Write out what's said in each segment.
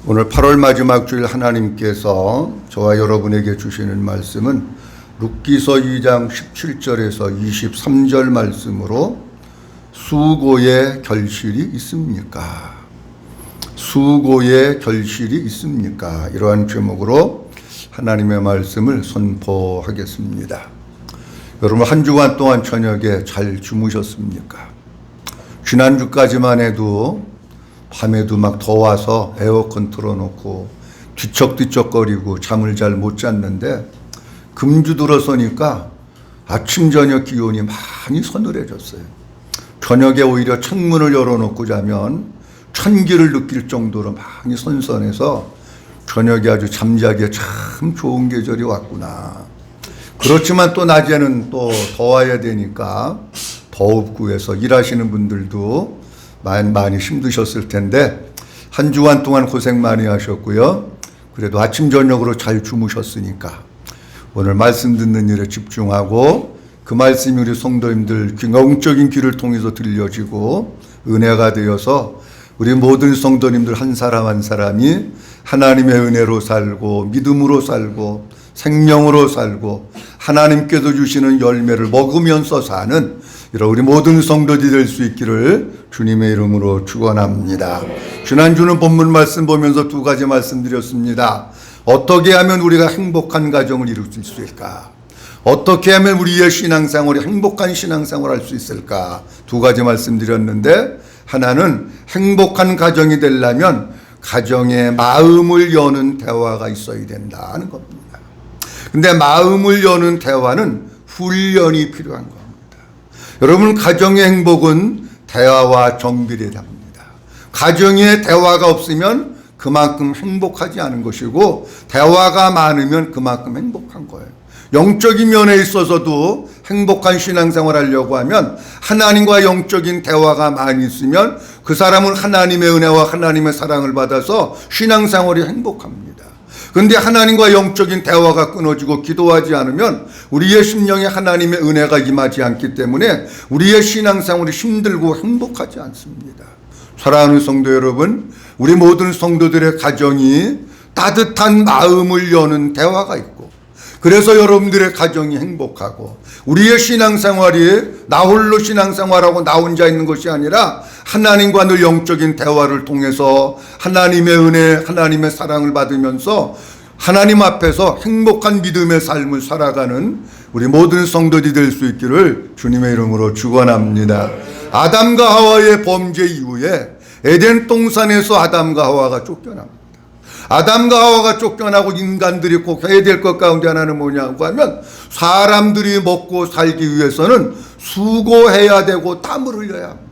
오늘 8월 마지막 주일 하나님께서 저와 여러분에게 주시는 말씀은 룻기서 2장 17절에서 23절 말씀으로 수고의 결실이 있습니까? 수고의 결실이 있습니까? 이러한 제목으로 하나님의 말씀을 선포하겠습니다. 여러분 한 주간 동안 저녁에 잘 주무셨습니까? 지난주까지만 해도 밤에도 막 더워서 에어컨 틀어놓고 뒤척뒤척거리고 잠을 잘 못 잤는데 금주 들어서니까 아침 저녁 기온이 많이 서늘해졌어요. 저녁에 오히려 창문을 열어놓고 자면 천기를 느낄 정도로 많이 선선해서 저녁에 아주 잠자기에 참 좋은 계절이 왔구나. 그렇지만 또 낮에는 또 더워야 되니까 더웁고 해서 일하시는 분들도 많이 힘드셨을 텐데 한 주간 동안 고생 많이 하셨고요. 그래도 아침 저녁으로 잘 주무셨으니까 오늘 말씀 듣는 일에 집중하고 그 말씀이 우리 성도님들 영적인 귀를 통해서 들려지고 은혜가 되어서 우리 모든 성도님들 한 사람 한 사람이 하나님의 은혜로 살고 믿음으로 살고 생명으로 살고 하나님께서 주시는 열매를 먹으면서 사는 이런 우리 모든 성도들이 될 수 있기를 주님의 이름으로 축원합니다. 지난주는 본문 말씀 보면서 두 가지 말씀드렸습니다. 어떻게 하면 우리가 행복한 가정을 이룰 수 있을까? 어떻게 하면 우리의 신앙생활이 행복한 신앙생활을 할 수 있을까? 두 가지 말씀드렸는데 하나는 행복한 가정이 되려면 가정에 마음을 여는 대화가 있어야 된다는 겁니다. 근데 마음을 여는 대화는 훈련이 필요한 겁니다. 여러분 가정의 행복은 대화와 정비례 답니다. 가정에 대화가 없으면 그만큼 행복하지 않은 것이고 대화가 많으면 그만큼 행복한 거예요. 영적인 면에 있어서도 행복한 신앙생활 하려고 하면 하나님과 영적인 대화가 많이 있으면 그 사람은 하나님의 은혜와 하나님의 사랑을 받아서 신앙생활이 행복합니다. 그런데 하나님과 영적인 대화가 끊어지고 기도하지 않으면 우리의 심령에 하나님의 은혜가 임하지 않기 때문에 우리의 신앙생활이 힘들고 행복하지 않습니다. 사랑하는 성도 여러분, 우리 모든 성도들의 가정이 따뜻한 마음을 여는 대화가 있고 그래서 여러분들의 가정이 행복하고 우리의 신앙생활이 나 홀로 신앙생활하고 나 혼자 있는 것이 아니라 하나님과 늘 영적인 대화를 통해서 하나님의 은혜, 하나님의 사랑을 받으면서 하나님 앞에서 행복한 믿음의 삶을 살아가는 우리 모든 성도들이 될 수 있기를 주님의 이름으로 축원합니다. 아담과 하와의 범죄 이후에 에덴 동산에서 아담과 하와가 쫓겨납니다. 아담과 하와가 쫓겨나고 인간들이 꼭 해야 될 것 가운데 하나는 뭐냐고 하면 사람들이 먹고 살기 위해서는 수고해야 되고 땀을 흘려야 합니다.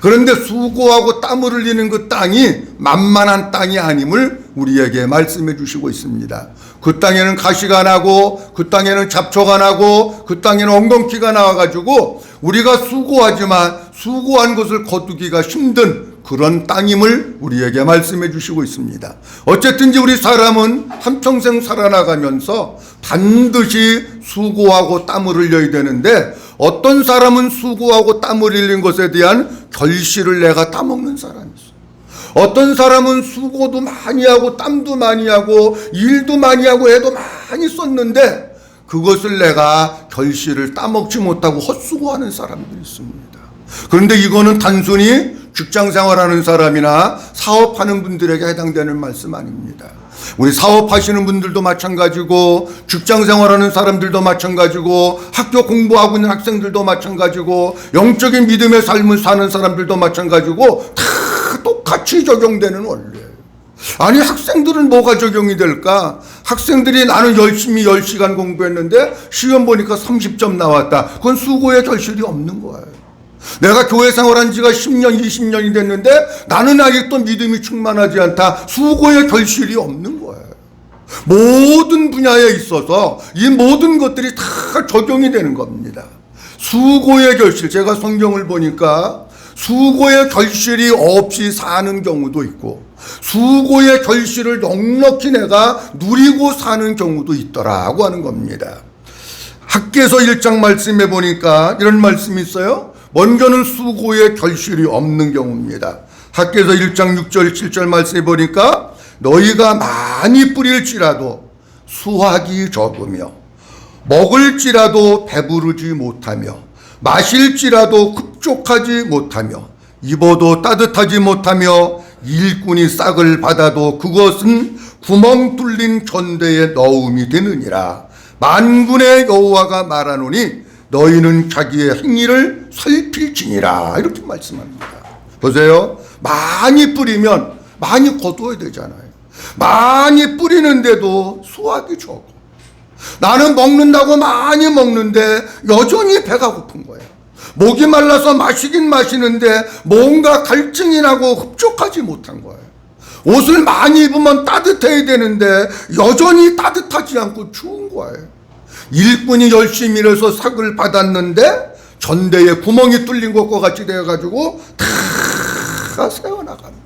그런데 수고하고 땀을 흘리는 그 땅이 만만한 땅이 아님을 우리에게 말씀해 주시고 있습니다. 그 땅에는 가시가 나고 그 땅에는 잡초가 나고 그 땅에는 엉겅퀴가 나와가지고 우리가 수고하지만 수고한 것을 거두기가 힘든 그런 땅임을 우리에게 말씀해 주시고 있습니다. 어쨌든지 우리 사람은 한평생 살아나가면서 반드시 수고하고 땀을 흘려야 되는데 어떤 사람은 수고하고 땀을 흘린 것에 대한 결실을 내가 따먹는 사람이 있어요. 어떤 사람은 수고도 많이 하고 땀도 많이 하고 일도 많이 하고 애도 많이 썼는데 그것을 내가 결실을 따먹지 못하고 헛수고하는 사람들이 있습니다. 그런데 이거는 단순히 직장 생활하는 사람이나 사업하는 분들에게 해당되는 말씀 아닙니다. 우리 사업하시는 분들도 마찬가지고 직장 생활하는 사람들도 마찬가지고 학교 공부하고 있는 학생들도 마찬가지고 영적인 믿음의 삶을 사는 사람들도 마찬가지고 다 똑같이 적용되는 원리예요. 아니 학생들은 뭐가 적용이 될까? 학생들이 나는 열심히 10시간 공부했는데 시험 보니까 30점 나왔다. 그건 수고의 결실이 없는 거예요. 내가 교회 생활한 지가 10년, 20년이 됐는데 나는 아직도 믿음이 충만하지 않다. 수고의 결실이 없는 거예요. 모든 분야에 있어서 이 모든 것들이 다 적용이 되는 겁니다. 수고의 결실, 제가 성경을 보니까 수고의 결실이 없이 사는 경우도 있고 수고의 결실을 넉넉히 내가 누리고 사는 경우도 있더라고 하는 겁니다. 학개서 1장 말씀해 보니까 이런 말씀이 있어요. 먼저는 수고의 결실이 없는 경우입니다. 학개서 1장 6절 7절 말씀해 보니까 너희가 많이 뿌릴지라도 수확이 적으며 먹을지라도 배부르지 못하며 마실지라도 흡족하지 못하며 입어도 따뜻하지 못하며 일꾼이 싹을 받아도 그것은 구멍 뚫린 전대에 넣음이 되느니라. 만군의 여호와가 말하노니 너희는 자기의 행위를 살필지니라. 이렇게 말씀합니다. 보세요. 많이 뿌리면 많이 거두어야 되잖아요. 많이 뿌리는데도 수확이 적어. 나는 먹는다고 많이 먹는데 여전히 배가 고픈 거예요. 목이 말라서 마시긴 마시는데 뭔가 갈증이 나고 흡족하지 못한 거예요. 옷을 많이 입으면 따뜻해야 되는데 여전히 따뜻하지 않고 추운 거예요. 일꾼이 열심히 일해서 삭을 받았는데 전대에 구멍이 뚫린 것과 같이 되어가지고 다 새어나가는 거예요.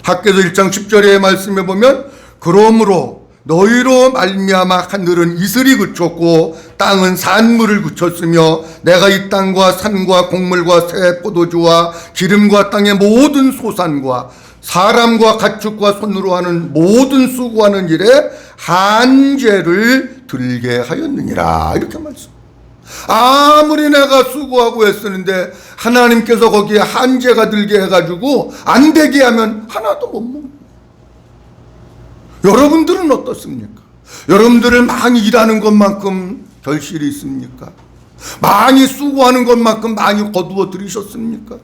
학개서 1장 10절의 말씀에 보면 그러므로 너희로 말미암아 하늘은 이슬이 그쳤고 땅은 산물을 그쳤으며 내가 이 땅과 산과 곡물과 새 포도주와 기름과 땅의 모든 소산과 사람과 가축과 손으로 하는 모든 수고하는 일에 한죄를 들게 하였느니라. 이렇게 말씀. 아무리 내가 수고하고 애쓰는데 하나님께서 거기에 한죄가 들게 해가지고 안 되게 하면 하나도 못 먹는. 여러분들은 어떻습니까? 여러분들은 많이 일하는 것만큼 결실이 있습니까? 많이 수고하는 것만큼 많이 거두어 들이셨습니까?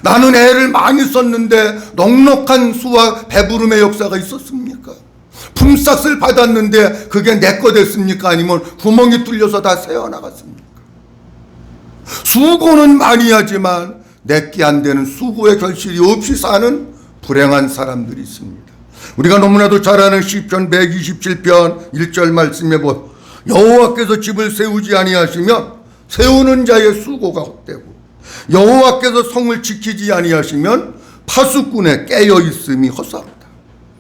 나는 애를 많이 썼는데 넉넉한 수와 배부름의 역사가 있었습니까? 품삯을 받았는데 그게 내 거 됐습니까? 아니면 구멍이 뚫려서 다 새어나갔습니까? 수고는 많이 하지만 내게 안 되는 수고의 결실이 없이 사는 불행한 사람들이 있습니다. 우리가 너무나도 잘 아는 시편 127편 1절 말씀에 보면 여호와께서 집을 세우지 아니하시면 세우는 자의 수고가 헛되고 여호와께서 성을 지키지 아니하시면 파수꾼의 깨어있음이 헛사르다.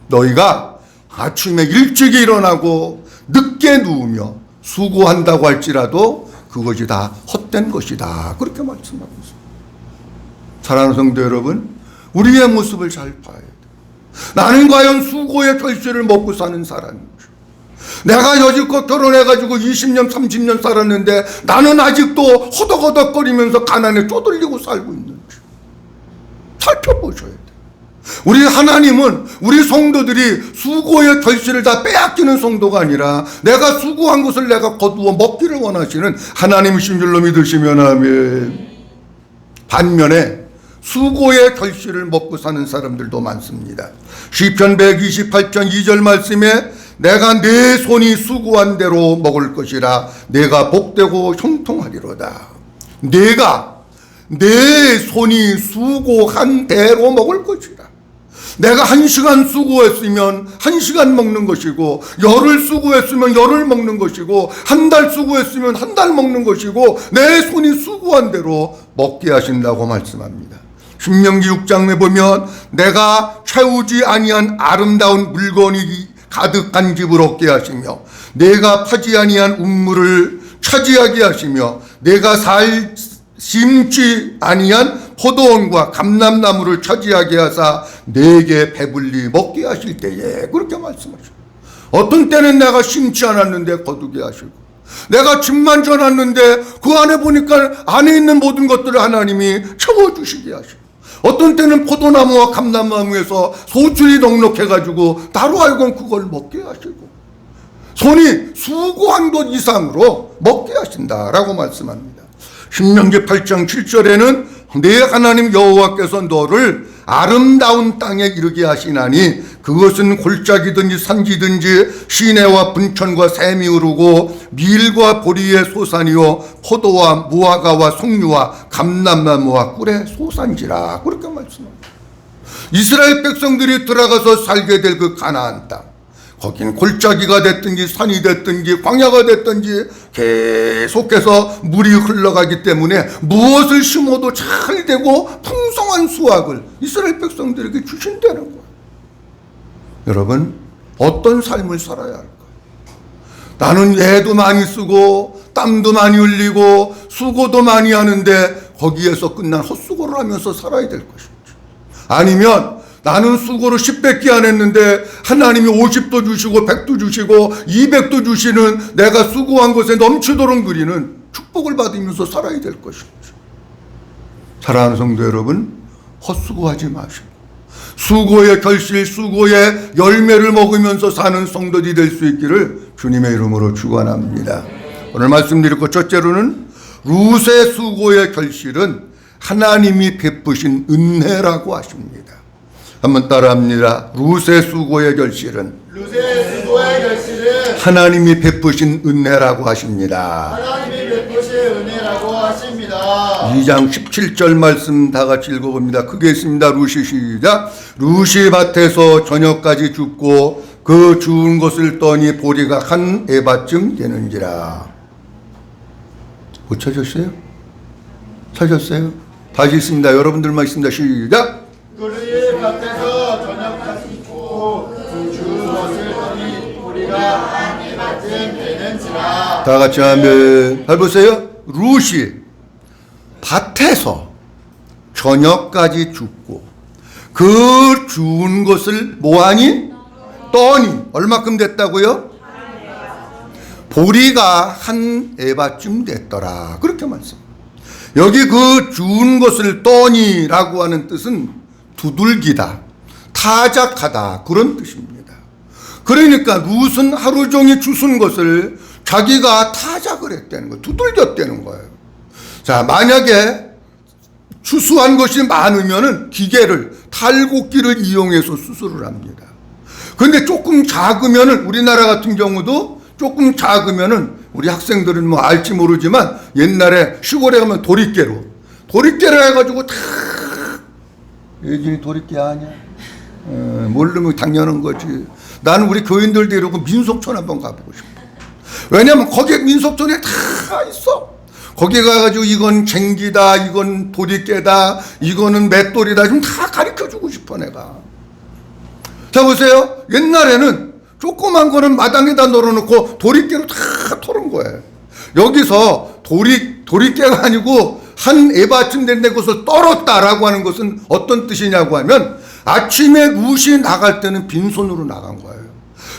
너희가 아침에 일찍 일어나고 늦게 누우며 수고한다고 할지라도 그것이 다 헛된 것이다. 그렇게 말씀하고 있습니다. 사랑하는 성도 여러분, 우리의 모습을 잘 봐야 돼요. 나는 과연 수고의 결실을 먹고 사는 사람인지, 내가 여지껏 결혼해가지고 20년 30년 살았는데 나는 아직도 허덕허덕거리면서 가난에 쪼들리고 살고 있는지 살펴보셔야 돼요. 우리 하나님은 우리 성도들이 수고의 결실을 다 빼앗기는 성도가 아니라 내가 수고한 것을 내가 거두어 먹기를 원하시는 하나님이신 줄로 믿으시면 아멘. 반면에 수고의 결실을 먹고 사는 사람들도 많습니다. 시편 128편 2절 말씀에 내가 내 손이 수고한 대로 먹을 것이라 내가 복되고 형통하리로다. 내가 내 손이 수고한 대로 먹을 것이라. 내가 1시간 수고했으면 1시간 먹는 것이고, 열흘 수고했으면 열흘 먹는 것이고, 한 달 수고했으면 한 달 먹는 것이고, 내 손이 수고한 대로 먹게 하신다고 말씀합니다. 신명기 6장에 보면 내가 채우지 아니한 아름다운 물건이 가득한 집을 얻게 하시며 내가 파지 아니한 우물을 차지하게 하시며 내가 심지 아니한 포도원과 감람나무를 차지하게 하사 내게 배불리 먹게 하실 때에, 그렇게 말씀하셔요. 어떤 때는 내가 심지 않았는데 거두게 하시고, 내가 집만 져놨는데 그 안에 보니까 안에 있는 모든 것들을 하나님이 채워주시게 하시고, 어떤 때는 포도나무와 감람나무에서 소출이 넉넉해가지고 나로 하여금 그걸 먹게 하시고, 손이 수고한 것 이상으로 먹게 하신다라고 말씀합니다. 신명기 8장 7절에는 내 하나님 여호와께서 너를 아름다운 땅에 이르게 하시나니 그것은 골짜기든지 산지든지 시내와 분천과 샘이 흐르고 밀과 보리의 소산이요 포도와 무화과와 석류와 감람나무와 꿀의 소산지라. 그렇게 말씀합니다. 이스라엘 백성들이 들어가서 살게 될 그 가나안 땅, 거긴 골짜기가 됐든지 산이 됐든지 광야가 됐든지 계속해서 물이 흘러가기 때문에 무엇을 심어도 잘 되고 풍성한 수확을 이스라엘 백성들에게 주신다는 거예요. 여러분, 어떤 삶을 살아야 할까요? 나는 애도 많이 쓰고 땀도 많이 흘리고 수고도 많이 하는데 거기에서 끝난 헛수고를 하면서 살아야 될 것인지, 아니면 나는 수고를 10밖에 안 했는데 하나님이 50도 주시고 100도 주시고 200도 주시는 내가 수고한 것에 넘치도록 누리는 축복을 받으면서 살아야 될 것입니다. 사랑하는 성도 여러분, 헛수고하지 마시고 수고의 결실, 수고의 열매를 먹으면서 사는 성도들이 될 수 있기를 주님의 이름으로 축원합니다. 오늘 말씀드릴 것 첫째로는 룻의 수고의 결실은 하나님이 베푸신 은혜라고 하십니다. 한번 따라합니다. 룻의 수고의 결실은 하나님이 베푸신 은혜라고 하십니다. 하나님이 베푸신 은혜라고 하십니다. 2장 17절 말씀 다 같이 읽어봅니다. 크게 있습니다. 룻이 시작. 룻이 밭에서 저녁까지 줍고 그 주운 것을 떠니 보리가 한 에바쯤 되는지라. 못 찾으셨어요? 찾으셨어요? 다시 있습니다. 여러분들만 있습니다. 시작. 그의 밭에서 저녁까지 있고 그 주운 것을 떠니 보리가 한 에바쯤 되는지라. 다 같이 하면 잘 보세요. 룻이 밭에서 저녁까지 줍고 그 주운 것을 뭐하니? 떠니. 얼마큼 됐다고요? 보리가 한 에바쯤 됐더라. 그렇게 말씀. 여기 그 주운 것을 떠니라고 하는 뜻은 두들기다, 타작하다, 그런 뜻입니다. 그러니까 룻은 하루 종일 주순 것을 자기가 타작을 했다는 거예요. 두들겼다는 거예요. 자, 만약에 추수한 것이 많으면은 기계를, 탈곡기를 이용해서 수술을 합니다. 근데 조금 작으면은, 우리나라 같은 경우도 조금 작으면은, 우리 학생들은 뭐 알지 모르지만 옛날에 시골에 가면 도리깨로 해가지고 다, 예진이 도리깨 아냐? 모르면 당연한 거지. 나는 우리 교인들 데리고 민속촌 한번 가보고 싶어. 왜냐면 거기에 민속촌에 다 있어. 거기 가가지고 이건 쟁기다, 이건 도리깨다, 이거는 맷돌이다, 좀 다 가르쳐주고 싶어 내가. 자 보세요. 옛날에는 조그만 거는 마당에다 널어놓고 도리깨로 다 털은 거예요. 여기서 도리깨가 아니고 한 에바쯤 된데 그것을 떨었다라고 하는 것은 어떤 뜻이냐고 하면 아침에 룻이 나갈 때는 빈손으로 나간 거예요.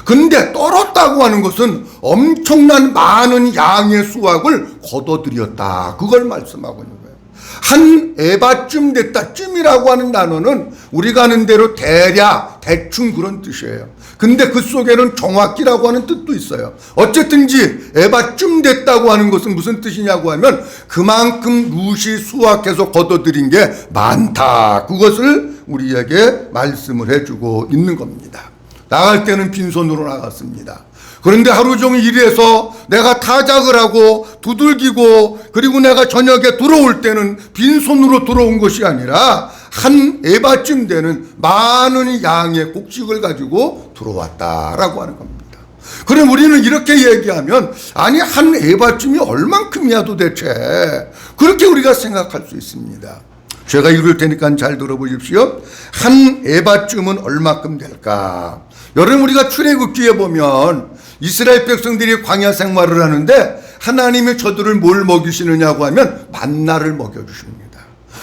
근데 떨었다고 하는 것은 엄청난 많은 양의 수확을 거둬들였다. 그걸 말씀하고 있는 거예요. 한 에바쯤 됐다. 쯤이라고 하는 단어는 우리가 아는 대로 대략, 대충 그런 뜻이에요. 근데 그 속에는 정확히라고 하는 뜻도 있어요. 어쨌든지 에바쯤 됐다고 하는 것은 무슨 뜻이냐고 하면 그만큼 룻이 수확해서 거둬들인 게 많다. 그것을 우리에게 말씀을 해주고 있는 겁니다. 나갈 때는 빈손으로 나갔습니다. 그런데 하루 종일 일해서 내가 타작을 하고 두들기고 그리고 내가 저녁에 들어올 때는 빈손으로 들어온 것이 아니라 한 에바쯤 되는 많은 양의 곡식을 가지고 들어왔다라고 하는 겁니다. 그럼 우리는 이렇게 얘기하면 아니 한 에바쯤이 얼만큼이야 도대체, 그렇게 우리가 생각할 수 있습니다. 제가 읽을 테니까 잘 들어보십시오. 한 에바쯤은 얼마큼 될까? 여러분 우리가 출애굽기에 보면 이스라엘 백성들이 광야 생활을 하는데 하나님이 저들을 뭘 먹이시느냐고 하면 만나를 먹여주십니다.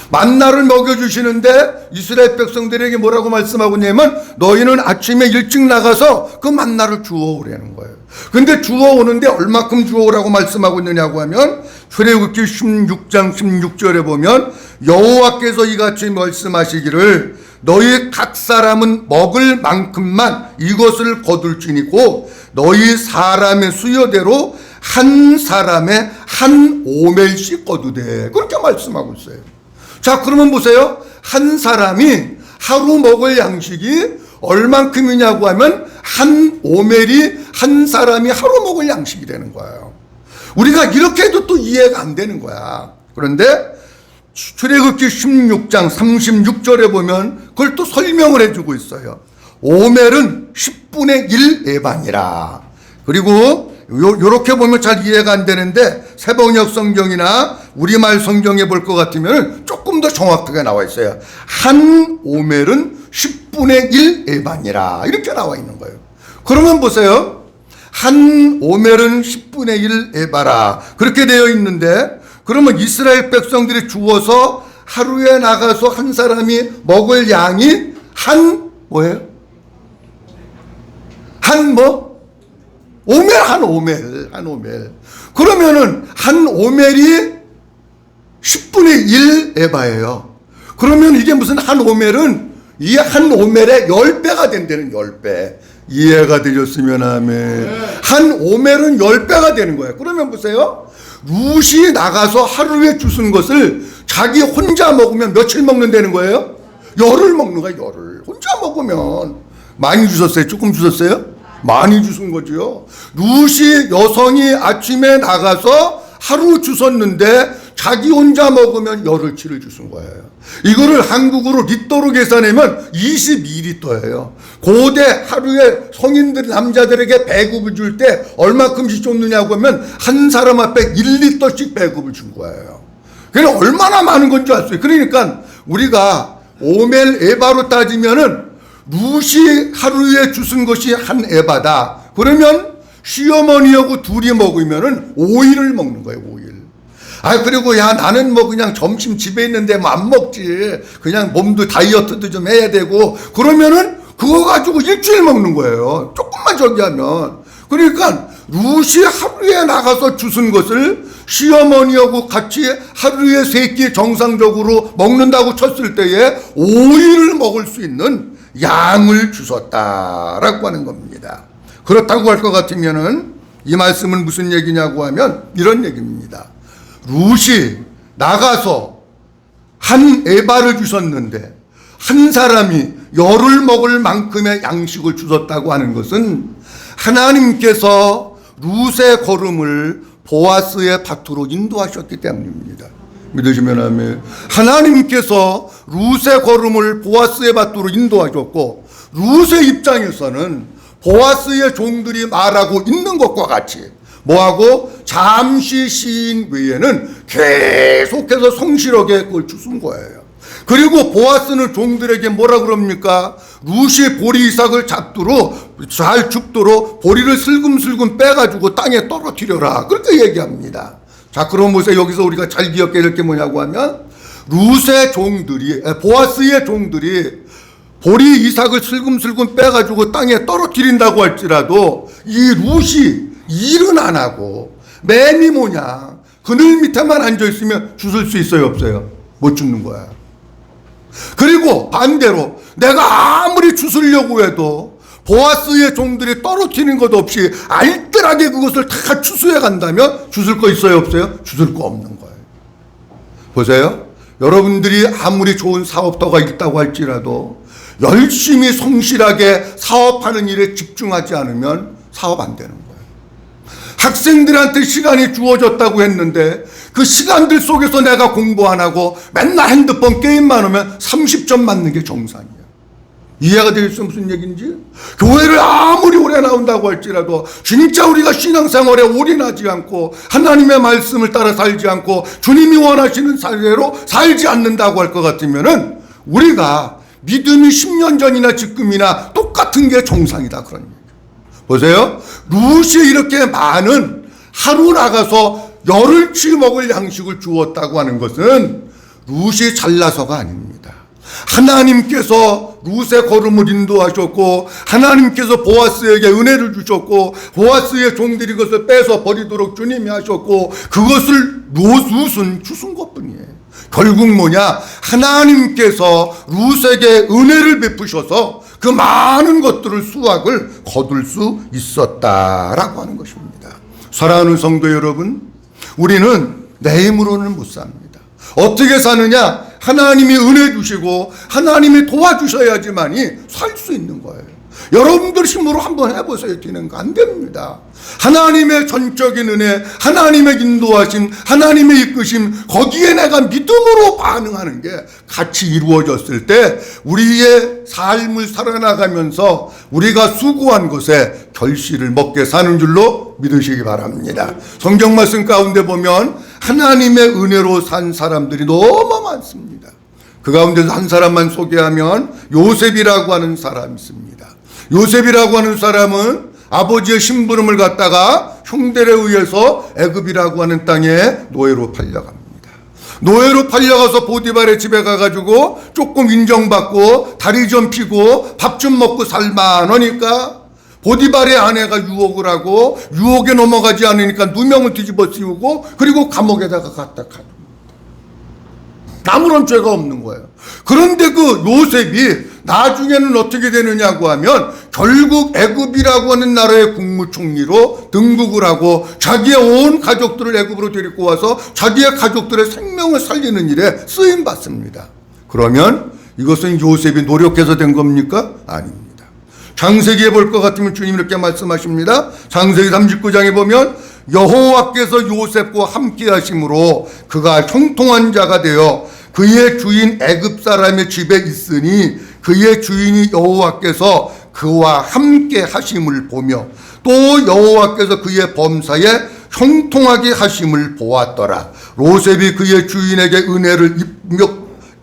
만나를 먹여주시는데 이스라엘 백성들에게 뭐라고 말씀하고 있냐면 너희는 아침에 일찍 나가서 그 만나를 주워오라는 거예요. 근데 주워오는데 얼마큼 주워오라고 말씀하고 있느냐고 하면 출애굽기 16장 16절에 보면 여호와께서 이같이 말씀하시기를 너희 각 사람은 먹을 만큼만 이것을 거둘지니고 너희 사람의 수요대로 한 사람의 한 오멜씩 거두되, 그렇게 말씀하고 있어요. 자 그러면 보세요. 한 사람이 하루 먹을 양식이 얼만큼이냐고 하면 한 오멜이 한 사람이 하루 먹을 양식이 되는 거예요. 우리가 이렇게 해도 또 이해가 안 되는 거야. 그런데 출애굽기 16장 36절에 보면 그걸 또 설명을 해주고 있어요. 오멜은 10분의 1 에바니라. 그리고 요렇게 보면 잘 이해가 안 되는데 새번역 성경이나 우리말 성경에 볼 것 같으면 조금 더 정확하게 나와 있어요. 한 오멜은 10분의 1 에바니라. 이렇게 나와 있는 거예요. 그러면 보세요. 한 오멜은 10분의 1 에바라. 그렇게 되어 있는데 그러면 이스라엘 백성들이 주워서 하루에 나가서 한 사람이 먹을 양이 한 뭐예요? 한 뭐? 오멜, 한 오멜, 한 오멜. 그러면은 한 오멜이 10분의 1 에바예요. 그러면 이게 무슨 한 오멜은 이 한 오멜의 10배가 된다는 10배. 이해가 되셨으면 아멘. 한 오멜은 10배가 되는 거예요. 그러면 보세요. 룻이 나가서 하루에 주순 것을 자기 혼자 먹으면 며칠 먹는다는 거예요? 열흘 먹는 거예요, 열흘. 혼자 먹으면. 많이 주셨어요? 조금 주셨어요? 많이 주신 거죠. 룻이 여성이 아침에 나가서 하루 주셨는데 자기 혼자 먹으면 열흘치를 주신 거예요. 이거를 한국으로 리터로 계산하면 22리터예요. 고대 하루에 성인들 남자들에게 배급을 줄 때 얼마큼씩 줬느냐고 하면 한 사람 앞에 1리터씩 배급을 준 거예요. 그게 얼마나 많은 건지 알았어요. 그러니까 우리가 오멜 에바로 따지면은 룻이 하루에 주신 것이 한 에바다. 그러면 시어머니하고 둘이 먹으면은 5일을 먹는 거예요, 5일. 아, 그리고 야, 나는 뭐 그냥 점심 집에 있는데 뭐 안 먹지. 그냥 몸도 다이어트도 좀 해야 되고. 그러면은 그거 가지고 일주일 먹는 거예요. 조금만 저기 하면. 그러니까 룻이 하루에 나가서 주신 것을 시어머니하고 같이 하루에 3끼 정상적으로 먹는다고 쳤을 때에 5일을 먹을 수 있는 양을 주셨다라고 하는 겁니다. 그렇다고 할 것 같으면은 이 말씀은 무슨 얘기냐고 하면 이런 얘기입니다. 룻이 나가서 한 에바를 주셨는데 한 사람이 열흘 먹을 만큼의 양식을 주셨다고 하는 것은 하나님께서 룻의 걸음을 보아스의 밭으로 인도하셨기 때문입니다. 믿으시면 아멘. 하나님께서 룻의 걸음을 보아스의 밭으로 인도하셨고 룻의 입장에서는 보아스의 종들이 말하고 있는 것과 같이 뭐하고 잠시 쉬인 외에는 계속해서 성실하게 그걸 주신 거예요. 그리고 보아스는 종들에게 뭐라 그럽니까? 룻이 보리 이삭을 잘 죽도록 보리를 슬금슬금 빼가지고 땅에 떨어뜨려라. 그렇게 얘기합니다. 자, 그럼 보세요. 여기서 우리가 잘 기억해야 될 게 뭐냐고 하면 룻의 종들이, 보아스의 종들이 보리 이삭을 슬금슬금 빼가지고 땅에 떨어뜨린다고 할지라도 이 룻이 일은 안 하고 매미 모양 그늘 밑에만 앉아있으면 주술 수 있어요, 없어요? 못 죽는 거야. 그리고 반대로 내가 아무리 주술려고 해도 보아스의 종들이 떨어뜨리는 것 없이 알뜰하게 그것을 다 추수해 간다면 주술 거 있어요, 없어요? 주술 거 없는 거예요. 보세요. 여러분들이 아무리 좋은 사업터가 있다고 할지라도 열심히 성실하게 사업하는 일에 집중하지 않으면 사업 안 되는 거예요. 학생들한테 시간이 주어졌다고 했는데 그 시간들 속에서 내가 공부 안 하고 맨날 핸드폰 게임만 하면 30점 맞는 게 정상이야. 이해가 되겠어요? 무슨 얘기인지? 교회를 아무리 오래 나온다고 할지라도 진짜 우리가 신앙생활에 올인하지 않고 하나님의 말씀을 따라 살지 않고 주님이 원하시는 사례로 살지 않는다고 할 것 같으면은 우리가 믿음이 10년 전이나 지금이나 똑같은 게 정상이다, 그런 얘기예요. 보세요. 룻이 이렇게 많은 하루 나가서 열흘치 먹을 양식을 주었다고 하는 것은 룻이 잘나서가 아닙니다. 하나님께서 룻의 걸음을 인도하셨고 하나님께서 보아스에게 은혜를 주셨고 보아스의 종들이 그것을 빼서 버리도록 주님이 하셨고 그것을 룻은 주신 것뿐이에요. 결국 뭐냐? 하나님께서 룻에게 은혜를 베푸셔서 그 많은 것들을 수확을 거둘 수 있었다라고 하는 것입니다. 사랑하는 성도 여러분, 우리는 내 힘으로는 못 삽니다. 어떻게 사느냐? 하나님이 은혜 주시고 하나님이 도와주셔야지만이 살 수 있는 거예요. 여러분들 힘으로 한번 해보세요. 되는 거 안 됩니다. 하나님의 전적인 은혜, 하나님의 인도하심, 하나님의 이끄심, 거기에 내가 믿음으로 반응하는 게 같이 이루어졌을 때 우리의 삶을 살아나가면서 우리가 수고한 것에 결실을 먹게 사는 줄로 믿으시기 바랍니다. 성경 말씀 가운데 보면 하나님의 은혜로 산 사람들이 너무 많습니다. 그 가운데서 한 사람만 소개하면 요셉이라고 하는 사람이 있습니다. 요셉이라고 하는 사람은 아버지의 심부름을 갖다가 형들에 의해서 애굽이라고 하는 땅에 노예로 팔려갑니다. 노예로 팔려가서 보디발의 집에 가가지고 조금 인정받고 다리 좀 피고 밥 좀 먹고 살만하니까 보디발의 아내가 유혹을 하고 유혹에 넘어가지 않으니까 누명을 뒤집어 씌우고 그리고 감옥에다가 갖다 가요. 아무런 죄가 없는 거예요. 그런데 그 요셉이 나중에는 어떻게 되느냐고 하면 결국 애굽이라고 하는 나라의 국무총리로 등극을 하고 자기의 온 가족들을 애굽으로 데리고 와서 자기의 가족들의 생명을 살리는 일에 쓰임 받습니다. 그러면 이것은 요셉이 노력해서 된 겁니까? 아닙니다. 창세기에 볼 것 같으면 주님 이렇게 말씀하십니다. 창세기 39장에 보면 여호와께서 요셉과 함께 하심으로 그가 형통한 자가 되어 그의 주인 애굽 사람의 집에 있으니 그의 주인이 여호와께서 그와 함께 하심을 보며 또 여호와께서 그의 범사에 형통하게 하심을 보았더라. 요셉이 그의 주인에게 은혜를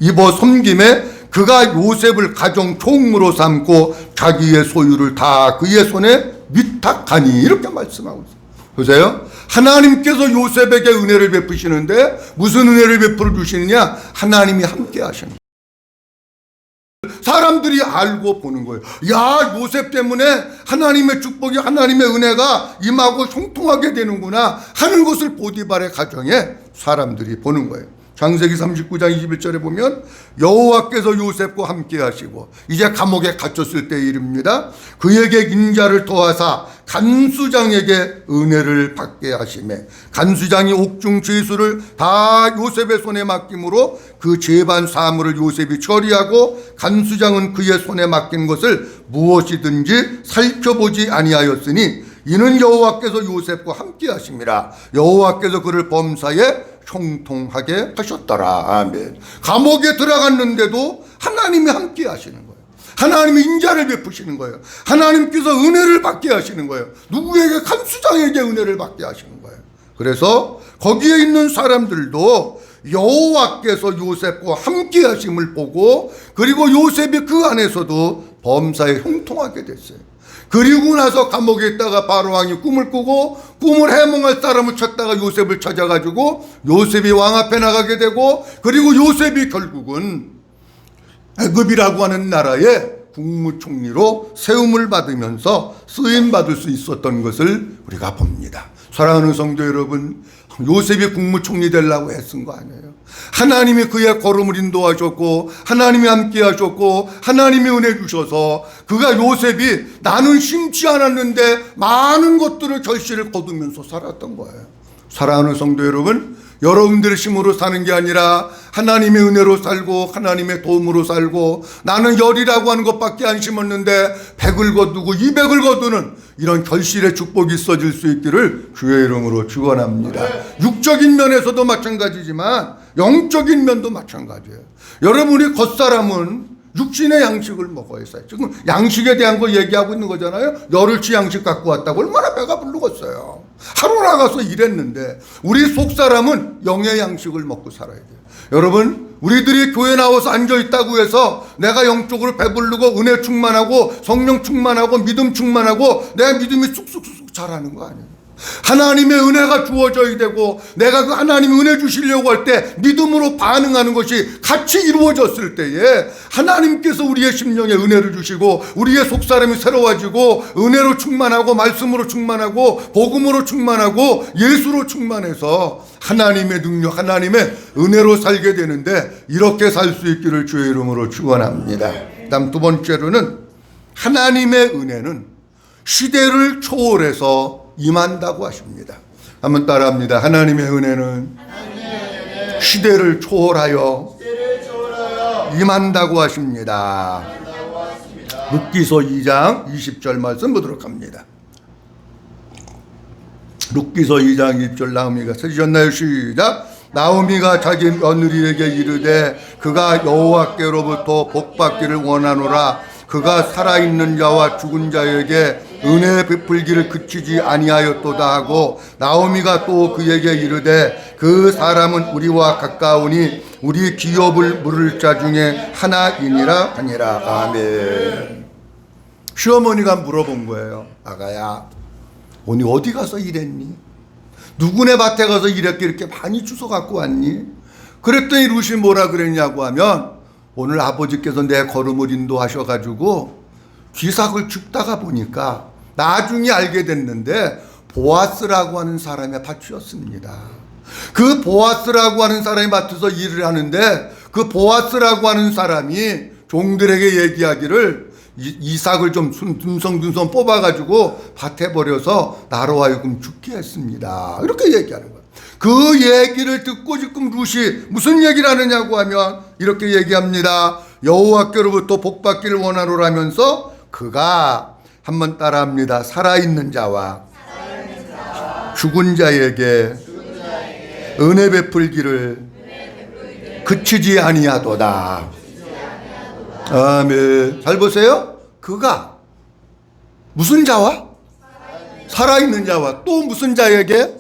입어 섬김에 그가 요셉을 가정 총무로 삼고 자기의 소유를 다 그의 손에 위탁하니 이렇게 말씀하고 있어요. 보세요. 하나님께서 요셉에게 은혜를 베푸시는데 무슨 은혜를 베풀어 주시느냐? 하나님이 함께 하시는 거예요. 사람들이 알고 보는 거예요. 야, 요셉 때문에 하나님의 축복이 하나님의 은혜가 임하고 형통하게 되는구나 하는 것을 보디발의 가정에 사람들이 보는 거예요. 창세기 39장 21절에 보면 여호와께서 요셉과 함께 하시고 이제 감옥에 갇혔을 때의 일입니다. 그에게 인자를 더하사 간수장에게 은혜를 받게 하시매 간수장이 옥중 죄수를 다 요셉의 손에 맡김으로 그 재반 사물을 요셉이 처리하고 간수장은 그의 손에 맡긴 것을 무엇이든지 살펴보지 아니하였으니 이는 여호와께서 요셉과 함께 하심이라. 여호와께서 그를 범사에 형통하게 하셨더라. 아멘. 감옥에 들어갔는데도 하나님이 함께 하시는 거예요. 하나님이 인자를 베푸시는 거예요. 하나님께서 은혜를 받게 하시는 거예요. 누구에게? 간수장에게 은혜를 받게 하시는 거예요. 그래서 거기에 있는 사람들도 여호와께서 요셉과 함께 하심을 보고 그리고 요셉이 그 안에서도 범사에 형통하게 됐어요. 그리고 나서 감옥에 있다가 바로왕이 꿈을 꾸고 꿈을 해몽할 사람을 찾다가 요셉을 찾아가지고 요셉이 왕 앞에 나가게 되고 그리고 요셉이 결국은 애굽이라고 하는 나라의 국무총리로 세움을 받으면서 쓰임받을 수 있었던 것을 우리가 봅니다. 사랑하는 성도 여러분, 요셉이 국무총리 되려고 애쓴 거 아니에요. 하나님이 그의 걸음을 인도하셨고 하나님이 함께 하셨고 하나님이 은혜 주셔서 그가 요셉이 나는 심지 않았는데 많은 것들을 결실을 거두면서 살았던 거예요. 사랑하는 성도 여러분, 여러분들의 힘으로 사는 게 아니라 하나님의 은혜로 살고 하나님의 도움으로 살고 나는 열이라고 하는 것밖에 안 심었는데 100을 거두고 200을 거두는 이런 결실의 축복이 있어질 수 있기를 주의 이름으로 축원합니다. 육적인 면에서도 마찬가지지만 영적인 면도 마찬가지예요. 여러분, 우리 겉사람은 육신의 양식을 먹어야 써요. 지금 양식에 대한 거 얘기하고 있는 거잖아요. 열흘치 양식 갖고 왔다고 얼마나 배가 부르겠어요. 하루 나가서 일했는데 우리 속사람은 영의 양식을 먹고 살아야 돼요. 여러분, 우리들이 교회 나와서 앉아있다고 해서 내가 영적으로 배부르고 은혜 충만하고 성령 충만하고 믿음 충만하고 내 믿음이 쑥쑥쑥 자라는 거 아니에요. 하나님의 은혜가 주어져야 되고 내가 그 하나님이 은혜 주시려고 할 때 믿음으로 반응하는 것이 같이 이루어졌을 때에 하나님께서 우리의 심령에 은혜를 주시고 우리의 속사람이 새로워지고 은혜로 충만하고 말씀으로 충만하고 복음으로 충만하고 예수로 충만해서 하나님의 능력, 하나님의 은혜로 살게 되는데 이렇게 살 수 있기를 주의 이름으로 축원합니다. 다음 두 번째로는 하나님의 은혜는 시대를 초월해서 임한다고 하십니다. 한번 따라합니다. 하나님의 은혜는 시대를 초월하여 임한다고 하십니다. 룻기서 2장 20절 말씀 보도록 합니다. 룻기서 2장 20절 나오미가 찾으셨나요? 시작. 나오미가 자기 며느리에게 이르되 그가 여호와께로부터 복받기를 원하노라. 그가 살아있는 자와 죽은 자에게 은혜 베풀기를 그치지 아니하였도다 하고 나오미가 또 그에게 이르되 그 사람은 우리와 가까우니 우리 기업을 물을 자 중에 하나이니라 하니라. 아멘. 시어머니가 물어본 거예요. 아가야, 오늘 어디 가서 일했니? 누구네 밭에 가서 이렇게 많이 주워 갖고 왔니? 그랬더니 룻이 뭐라 그랬냐고 하면 오늘 아버지께서 내 걸음을 인도하셔가지고 기삭을 줍다가 보니까 나중에 알게 됐는데 보아스라고 하는 사람의 밭이었습니다. 그 보아스라고 하는 사람이 밭에서 일을 하는데 그 보아스라고 하는 사람이 종들에게 얘기하기를 이삭을 좀 듬성듬성 뽑아가지고 밭에 버려서 나로 하여금 죽게 했습니다. 이렇게 얘기하는 거예요. 그 얘기를 듣고 지금 룻이 무슨 얘기를 하느냐고 하면 이렇게 얘기합니다. 여호와께로부터 복받기를 원하노라면서 그가 한번 따라합니다. 살아있는 자와 죽은 자에게 은혜 베풀기를 그치지 아니하도다. 아멘. 잘 보세요. 그가 무슨 자와? 살아있는 자와 또 무슨 자에게?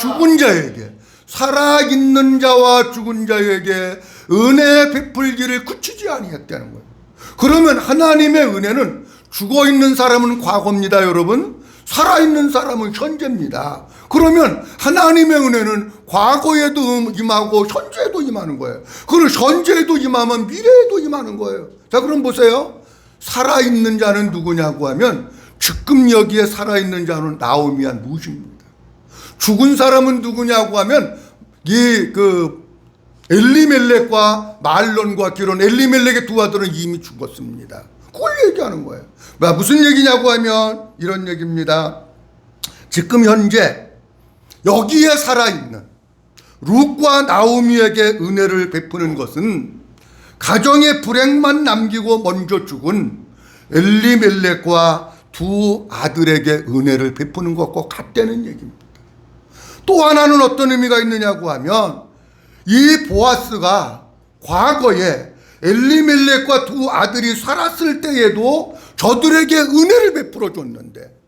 죽은 자에게. 살아있는 자와 죽은 자에게 은혜 베풀기를 그치지 아니했다는 거예요. 그러면 하나님의 은혜는 죽어있는 사람은 과거입니다, 여러분. 살아있는 사람은 현재입니다. 그러면 하나님의 은혜는 과거에도 임하고 현재에도 임하는 거예요. 그리고 현재에도 임하면 미래에도 임하는 거예요. 자, 그럼 보세요. 살아있는 자는 누구냐고 하면 지금 여기에 살아있는 자는 나오미와 룻입니다. 죽은 사람은 누구냐고 하면 엘리멜렉과 말론과 기론, 엘리멜렉의 두 아들은 이미 죽었습니다. 그걸 얘기하는 거예요. 무슨 얘기냐고 하면 이런 얘기입니다. 지금 현재 여기에 살아있는 룻과 나오미에게 은혜를 베푸는 것은 가정의 불행만 남기고 먼저 죽은 엘리멜렉과 두 아들에게 은혜를 베푸는 것과 같다는 얘기입니다. 또 하나는 어떤 의미가 있느냐고 하면 이 보아스가 과거에 엘리멜렉과 두 아들이 살았을 때에도 저들에게 은혜를 베풀어 줬는데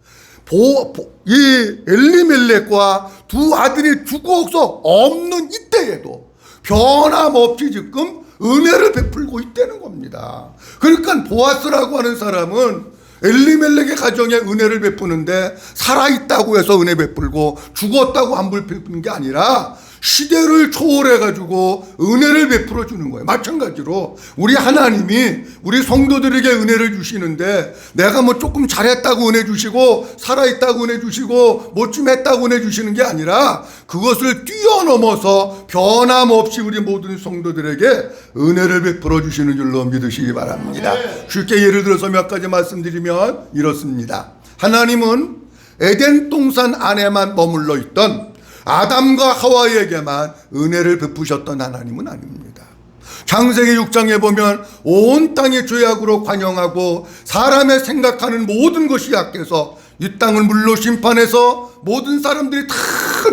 이 엘리멜렉과 두 아들이 죽어서 없는 이때에도 변함없이 지금 은혜를 베풀고 있다는 겁니다. 그러니까 보아스라고 하는 사람은 엘리멜렉의 가정에 은혜를 베푸는데 살아있다고 해서 은혜 베풀고 죽었다고 안 베푸는 게 아니라 시대를 초월해가지고 은혜를 베풀어 주는 거예요. 마찬가지로 우리 하나님이 우리 성도들에게 은혜를 주시는데 내가 뭐 조금 잘했다고 은혜 주시고 살아있다고 은혜 주시고 뭐 좀 했다고 은혜 주시는 게 아니라 그것을 뛰어넘어서 변함없이 우리 모든 성도들에게 은혜를 베풀어 주시는 줄로 믿으시기 바랍니다. 쉽게 예를 들어서 몇 가지 말씀드리면 이렇습니다. 하나님은 에덴 동산 안에만 머물러 있던 아담과 하와에게만 은혜를 베푸셨던 하나님은 아닙니다. 창세기 6장에 보면 온 땅이 죄악으로 관영하고 사람의 생각하는 모든 것이 약해서 이 땅을 물로 심판해서 모든 사람들이 다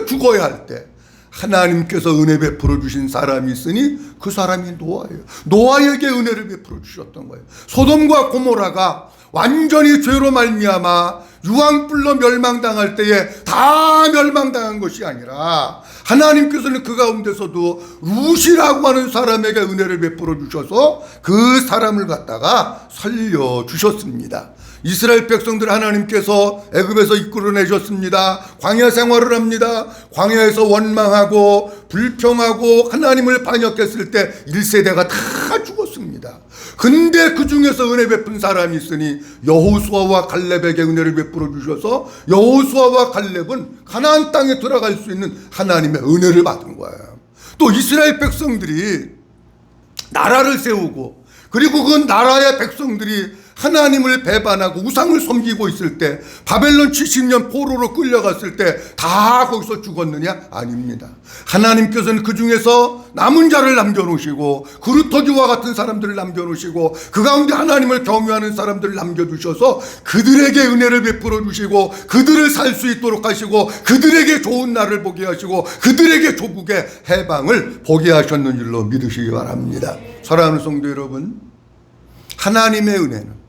죽어야 할 때 하나님께서 은혜 베풀어 주신 사람이 있으니 그 사람이 노아예요. 노아에게 은혜를 베풀어 주셨던 거예요. 소돔과 고모라가 완전히 죄로 말미암아 유황불로 멸망당할 때에 다 멸망당한 것이 아니라 하나님께서는 그 가운데서도 룻이라고 하는 사람에게 은혜를 베풀어 주셔서 그 사람을 갖다가 살려주셨습니다. 이스라엘 백성들 하나님께서 애굽에서 이끌어내셨습니다. 광야 생활을 합니다. 광야에서 원망하고 불평하고 하나님을 반역했을 때 1세대가 다 죽었습니다. 근데 그 중에서 은혜 베푼 사람이 있으니 여호수아와 갈렙에게 은혜를 베풀어 주셔서 여호수아와 갈렙은 가나안 땅에 들어갈 수 있는 하나님의 은혜를 받은 거예요. 또 이스라엘 백성들이 나라를 세우고 그리고 그 나라의 백성들이 하나님을 배반하고 우상을 섬기고 있을 때 바벨론 70년 포로로 끌려갔을 때 다 거기서 죽었느냐? 아닙니다. 하나님께서는 그 중에서 남은 자를 남겨놓으시고 그루터기와 같은 사람들을 남겨놓으시고 그 가운데 하나님을 경외하는 사람들을 남겨두셔서 그들에게 은혜를 베풀어 주시고 그들을 살 수 있도록 하시고 그들에게 좋은 날을 보게 하시고 그들에게 조국의 해방을 보게 하셨는 줄로 믿으시기 바랍니다. 사랑하는 성도 여러분, 하나님의 은혜는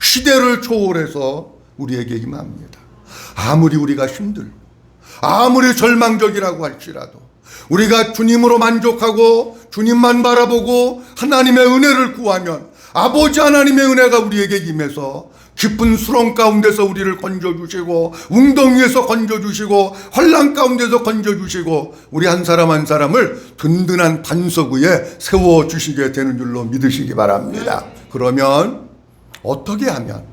시대를 초월해서 우리에게 임합니다. 아무리 우리가 힘들고 아무리 절망적이라고 할지라도 우리가 주님으로 만족하고 주님만 바라보고 하나님의 은혜를 구하면 아버지 하나님의 은혜가 우리에게 임해서 깊은 수렁 가운데서 우리를 건져주시고 웅덩이에서 건져주시고 환난 가운데서 건져주시고 우리 한 사람 한 사람을 든든한 반석 위에 세워주시게 되는 줄로 믿으시기 바랍니다. 그러면 어떻게 하면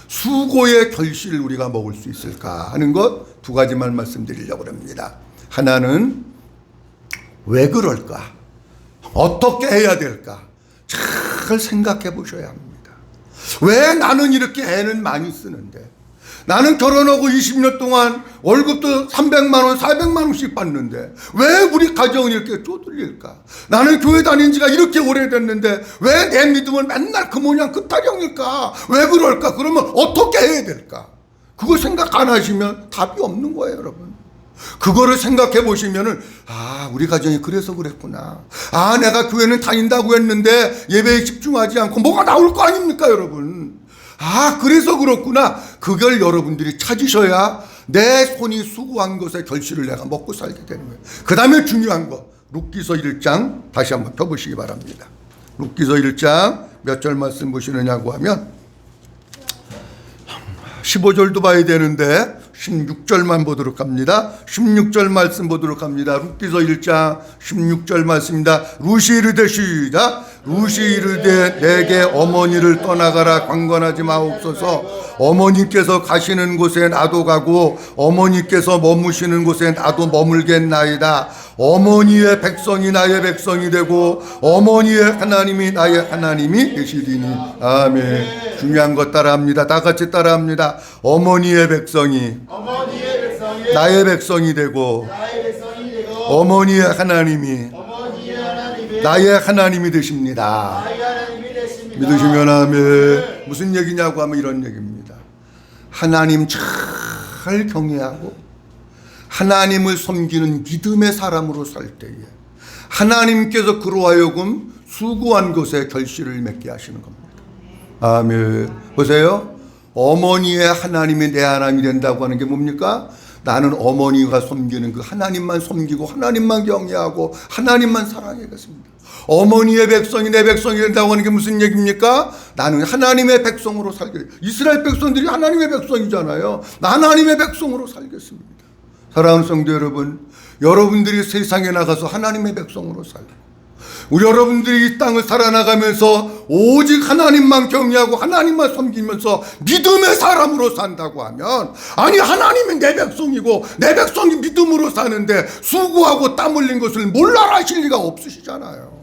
수고의 결실을 우리가 먹을 수 있을까 하는 것 두 가지만 말씀드리려고 합니다. 하나는 왜 그럴까? 어떻게 해야 될까? 잘 생각해 보셔야 합니다. 왜 나는 이렇게 애는 많이 쓰는데, 나는 결혼하고 20년 동안 월급도 300만 원, 400만 원씩 받는데 왜 우리 가정이 이렇게 쪼들릴까? 나는 교회 다닌 지가 이렇게 오래됐는데 왜 내 믿음은 맨날 그 모양 그 타령일까? 왜 그럴까? 그러면 어떻게 해야 될까? 그거 생각 안 하시면 답이 없는 거예요, 여러분. 그거를 생각해 보시면은, 아, 우리 가정이 그래서 그랬구나. 아, 내가 교회는 다닌다고 했는데 예배에 집중하지 않고 뭐가 나올 거 아닙니까, 여러분? 아, 그래서 그렇구나. 그걸 여러분들이 찾으셔야 내 손이 수고한 것의 결실을 내가 먹고 살게 되는 거예요. 그 다음에 중요한 거, 룻기서 1장 다시 한번 펴보시기 바랍니다. 룻기서 1장 몇 절 말씀 보시느냐고 하면 15절도 봐야 되는데 16절만 보도록 합니다. 16절 말씀 보도록 합니다. 룻기서 1장 16절 말씀입니다. 룻이 이르되 시작. 룻이 이르되 내게 어머니를 떠나가라 강권하지 마옵소서. 어머니께서 가시는 곳에 나도 가고 어머니께서 머무시는 곳에 나도 머물겠나이다. 어머니의 백성이 나의 백성이 되고 어머니의 하나님이 나의 하나님이 되시리니. 아멘. 중요한 것 따라합니다. 다 같이 따라합니다. 어머니의 백성이 나의 백성이 되고 어머니의 하나님이 나의 하나님이 되십니다. 믿으시면 아멘. 무슨 얘기냐고 하면 이런 얘기입니다. 하나님 잘 경외하고 하나님을 섬기는 믿음의 사람으로 살 때에 하나님께서 그로 하여금 수고한 것에 결실을 맺게 하시는 겁니다. 아멘. 보세요. 어머니의 하나님이 내 하나님이 된다고 하는 게 뭡니까? 나는 어머니가 섬기는 그 하나님만 섬기고 하나님만 경외하고 하나님만 사랑하겠습니다. 어머니의 백성이 내 백성이 된다고 하는 게 무슨 얘기입니까? 나는 하나님의 백성으로 살겠습니다. 이스라엘 백성들이 하나님의 백성이잖아요. 나는 하나님의 백성으로 살겠습니다. 사랑하는 성도 여러분, 여러분들이 세상에 나가서 하나님의 백성으로 살고 우리 여러분들이 이 땅을 살아나가면서 오직 하나님만 경외하고 하나님만 섬기면서 믿음의 사람으로 산다고 하면, 아니 하나님이 내 백성이고 내 백성이 믿음으로 사는데 수고하고 땀 흘린 것을 몰라라실 리가 없으시잖아요.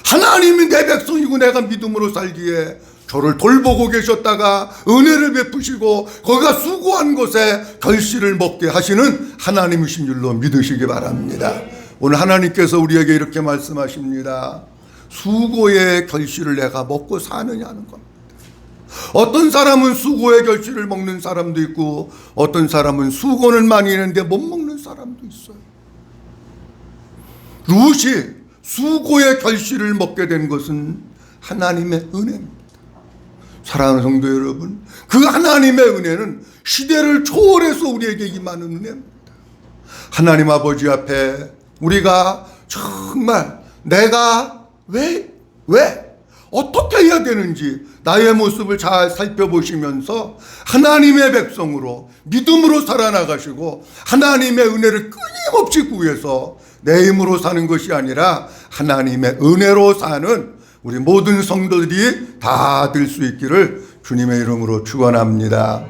하나님이 내 백성이고 내가 믿음으로 살기에 저를 돌보고 계셨다가 은혜를 베푸시고 거기가 수고한 것에 결실을 먹게 하시는 하나님이신 줄로 믿으시기 바랍니다. 오늘 하나님께서 우리에게 이렇게 말씀하십니다. 수고의 결실을 내가 먹고 사느냐는 겁니다. 어떤 사람은 수고의 결실을 먹는 사람도 있고 어떤 사람은 수고는 많이 했는데 못 먹는 사람도 있어요. 룻이 수고의 결실을 먹게 된 것은 하나님의 은혜입니다. 사랑하는 성도 여러분, 그 하나님의 은혜는 시대를 초월해서 우리에게 임하는 은혜입니다. 하나님 아버지 앞에 우리가 정말 내가 왜 어떻게 해야 되는지 나의 모습을 잘 살펴보시면서 하나님의 백성으로 믿음으로 살아나가시고 하나님의 은혜를 끊임없이 구해서 내 힘으로 사는 것이 아니라 하나님의 은혜로 사는 우리 모든 성도들이 다 될 수 있기를 주님의 이름으로 축원합니다.